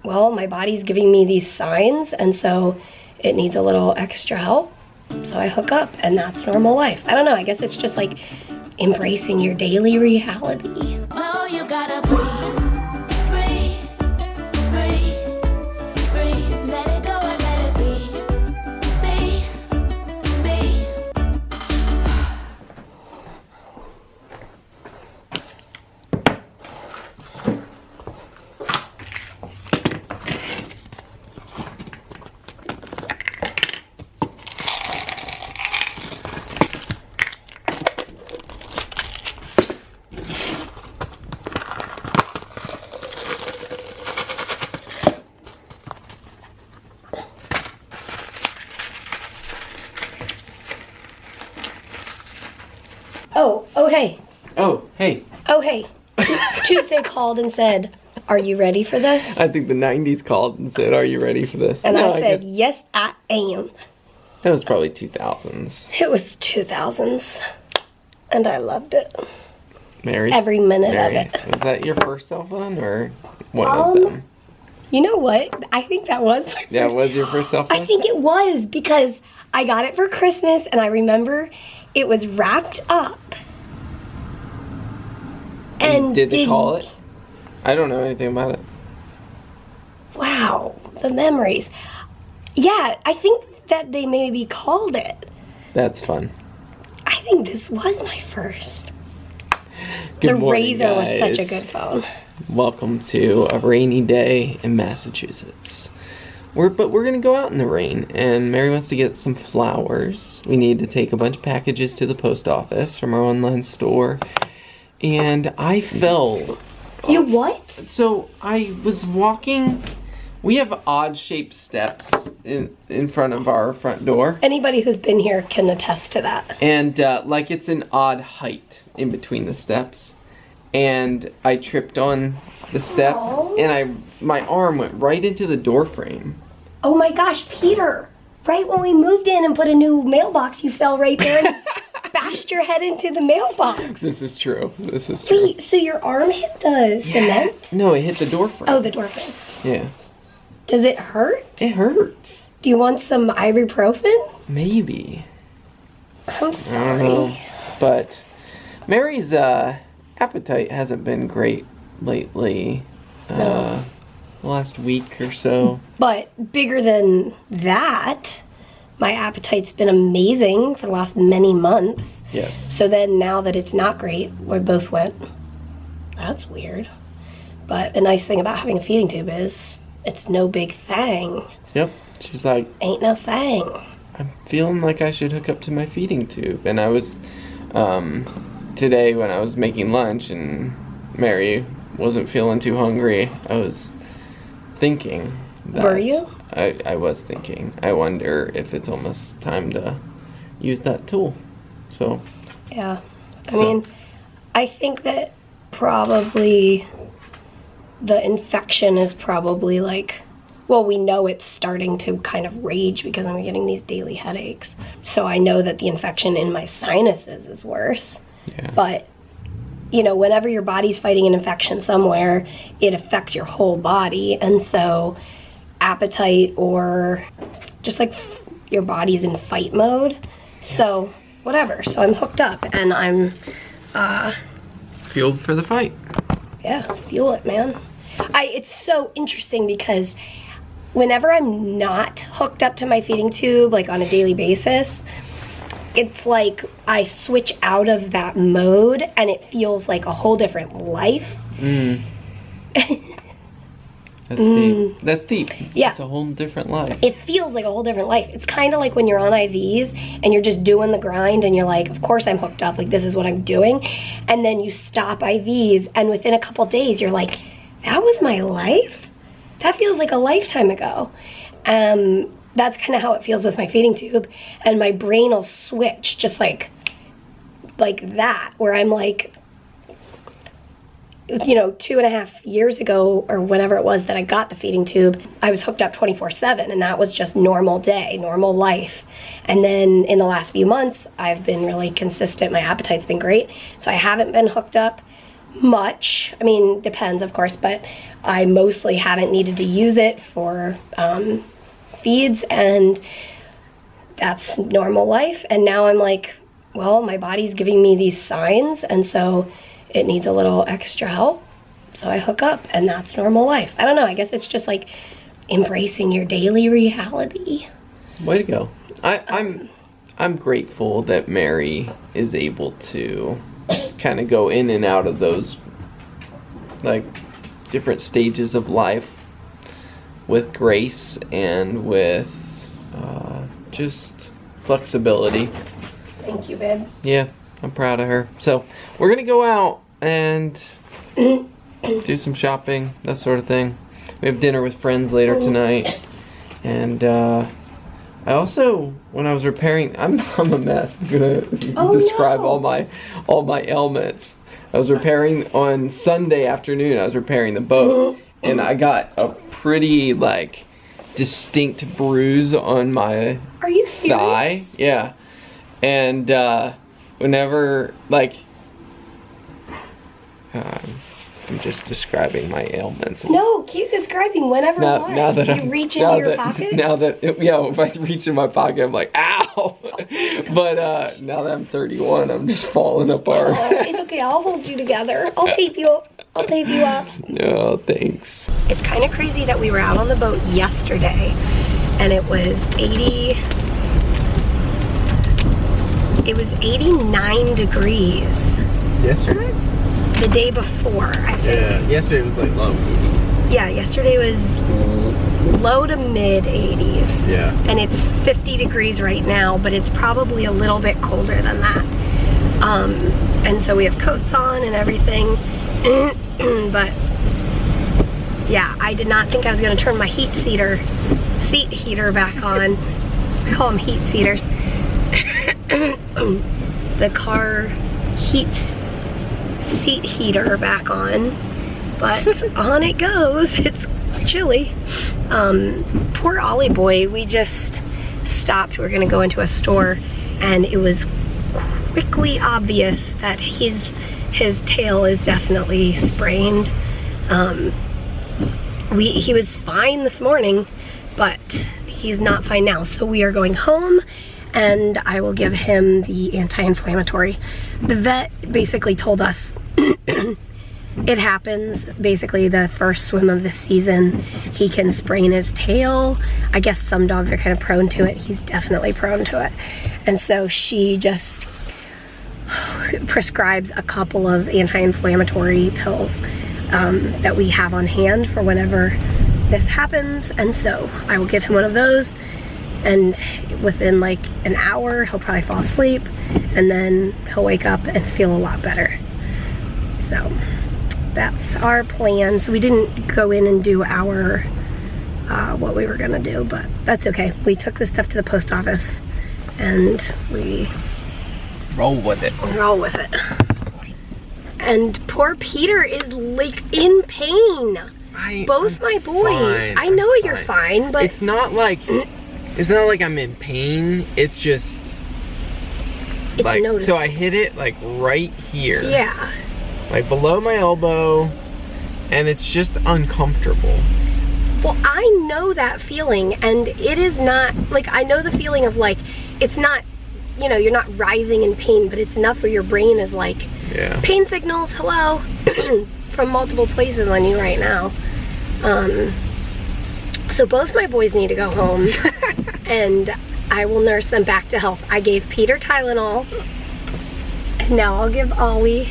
well, my body's giving me these signs, and so it needs a little extra help. So I hook up, and that's normal life. I don't know, I guess it's just like embracing your daily reality. Oh, you gotta breathe, breathe, breathe, breathe. Let it go and let it be, be. Oh, hey. Oh, hey. Oh, hey. Tuesday called and said, are you ready for this? I think the 90s called and said, are you ready for this? And No, I said, yes, I am. That was probably 2000s. It was 2000s, and I loved it. Mary? Every minute Mary, of it. Was that your first cell phone or one of them? You know what? I think that was my first. Yeah, it was your first cell phone? I think it was, because I got it for Christmas, and I remember it was wrapped up. And did they call it? I don't know anything about it. Wow, the memories. Yeah, I think that they maybe called it. That's fun. I think this was my first. Good the morning, Razor was guys. such a good phone. Welcome to a rainy day in Massachusetts. We're gonna go out in the rain, and Mary wants to get some flowers. We need to take a bunch of packages to the post office from our online store. And I fell. You what? So I was walking. We have odd-shaped steps in front of our front door. Anybody who's been here can attest to that. And like it's an odd height in between the steps. And I tripped on the step, Aww. and my arm went right into the door frame. Oh my gosh, Peter! Right when we moved in and put a new mailbox, you fell right there and bashed your head into the mailbox. This is true. This is true. Wait, so your arm hit the cement? No, it hit the door frame. Oh, the door frame. Yeah. Does it hurt? It hurts. Do you want some ibuprofen? Maybe. I'm I don't sorry. know. But Mary's appetite hasn't been great lately. No. The last week or so. But bigger than that, my appetite's been amazing for the last many months. Yes. So then now that it's not great, we both went, that's weird. But the nice thing about having a feeding tube is it's no big thing. Yep. She's like, Ain't no thing. I'm feeling like I should hook up to my feeding tube. And I was, today when I was making lunch and Mary wasn't feeling too hungry, I was thinking that. Were you? I was thinking, I wonder if it's almost time to use that tool. So. Yeah. I mean, I think that probably the infection is probably like, well, we know it's starting to kind of rage because I'm getting these daily headaches. So I know that the infection in my sinuses is worse. Yeah. But, you know, whenever your body's fighting an infection somewhere, it affects your whole body. And so appetite or just like your body's in fight mode. So whatever. So I'm hooked up and I'm Fueled for the fight. yeah, fuel it, man. It's so interesting because whenever I'm not hooked up to my feeding tube, like on a daily basis, it's like I switch out of that mode and it feels like a whole different life. That's deep. That's deep. Yeah. It's a whole different life. It feels like a whole different life. It's kind of like when you're on IVs and you're just doing the grind and you're like, of course I'm hooked up, like this is what I'm doing. And then you stop IVs and within a couple days you're like, that was my life? That feels like a lifetime ago. That's kind of how it feels with my feeding tube. And my brain will switch just like that, where I'm like, you know, 2.5 years ago or whenever it was that I got the feeding tube, I was hooked up 24/7 and that was just normal day, normal life. And then in the last few months, I've been really consistent. My appetite's been great. So I haven't been hooked up. much. I mean, depends, of course, but I mostly haven't needed to use it for feeds, and that's normal life. And now I'm like, well, my body's giving me these signs, and so it needs a little extra help. So I hook up, and that's normal life. I don't know, I guess it's just like embracing your daily reality. Way to go. I'm grateful that Mary is able to kind of go in and out of those like different stages of life with grace and with just flexibility. Thank you, babe. Yeah, I'm proud of her. So we're gonna go out and do some shopping, that sort of thing. We have dinner with friends later tonight, and I also, when I was repairing, I'm a mess. I'm gonna describe no. all my ailments. I was repairing on Sunday afternoon. I was repairing the boat, and I got a pretty like distinct bruise on my Are you serious? thigh. Yeah, and whenever like. I'm just describing my ailments. No, keep describing whenever Now that you reach into your pocket. Now that if I reach in my pocket, I'm like, ow! But now that I'm 31, I'm just falling apart. It's okay. I'll hold you together. I'll tape you up. No, thanks. It's kind of crazy that we were out on the boat yesterday, and it was 89 degrees. Yesterday? The day before, I think. Yeah, yesterday was like low 80s. Yeah, yesterday was low to mid 80s. Yeah. And it's 50 degrees right now, but it's probably a little bit colder than that. And so we have coats on and everything. But yeah, I did not think I was gonna turn my seat heater back on. I call them heat seaters. The car heats seat heater back on, but on it goes. It's chilly. Poor Ollie boy, we just stopped. We're gonna go into a store, and it was quickly obvious that his tail is definitely sprained. He was fine this morning, but he's not fine now. So we are going home, and I will give him the anti-inflammatory. The vet basically told us it happens. Basically, the first swim of the season, he can sprain his tail. I guess some dogs are kind of prone to it. He's definitely prone to it. And so she just prescribes a couple of anti-inflammatory pills that we have on hand for whenever this happens. And so I will give him one of those, and within like an hour he'll probably fall asleep, and then he'll wake up and feel a lot better. So that's our plan. So we didn't go in and do our what we were gonna do, but that's okay. We took this stuff to the post office, and we roll with it. And poor Peter is like in pain. Both my boys. Fine. I know you're fine, but it's not like I'm in pain. It's just it's like, noticeable. so I hit it like right here. Yeah. Like below my elbow, and it's just uncomfortable. Well, I know that feeling, and it is not, like, I know the feeling of like, it's not, you know, you're not writhing in pain, but it's enough where your brain is like, yeah, pain signals, hello, from multiple places on you right now. So both my boys need to go home, and I will nurse them back to health. I gave Peter Tylenol, and now I'll give Ollie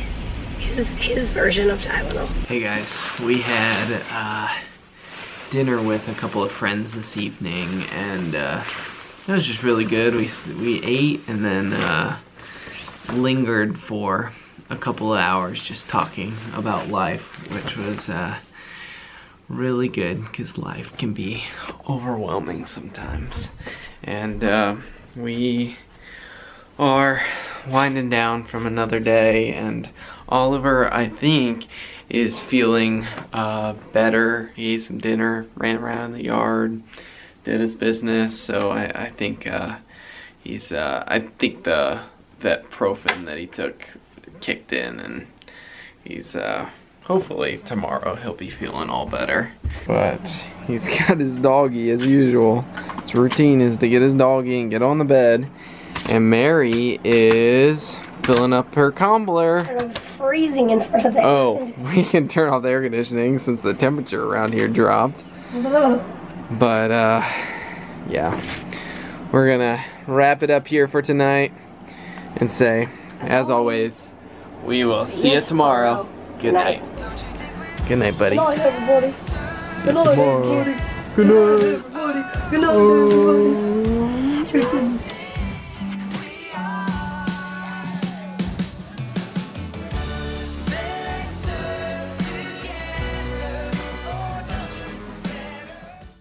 his version of Tylenol. Hey guys, we had dinner with a couple of friends this evening, and it was just really good. We ate and then lingered for a couple of hours just talking about life, which was really good because life can be overwhelming sometimes. And we are winding down from another day, and Oliver, I think, is feeling better. He ate some dinner, ran around in the yard, did his business. So I think he's I think that Profen that he took kicked in, and He's hopefully tomorrow he'll be feeling all better. But he's got his doggy as usual. His routine is to get his doggy and get on the bed. And Mary is filling up her combler. And I'm freezing in front of the Oh, air conditioner. we can turn off the air conditioning since the temperature around here dropped. But yeah, we're gonna wrap it up here for tonight and say, as always, we will see you tomorrow. Good night. Good night, buddy. Good night, everybody. See Good you night, tomorrow. everybody. Good night. Good night, everybody. Good night, everybody.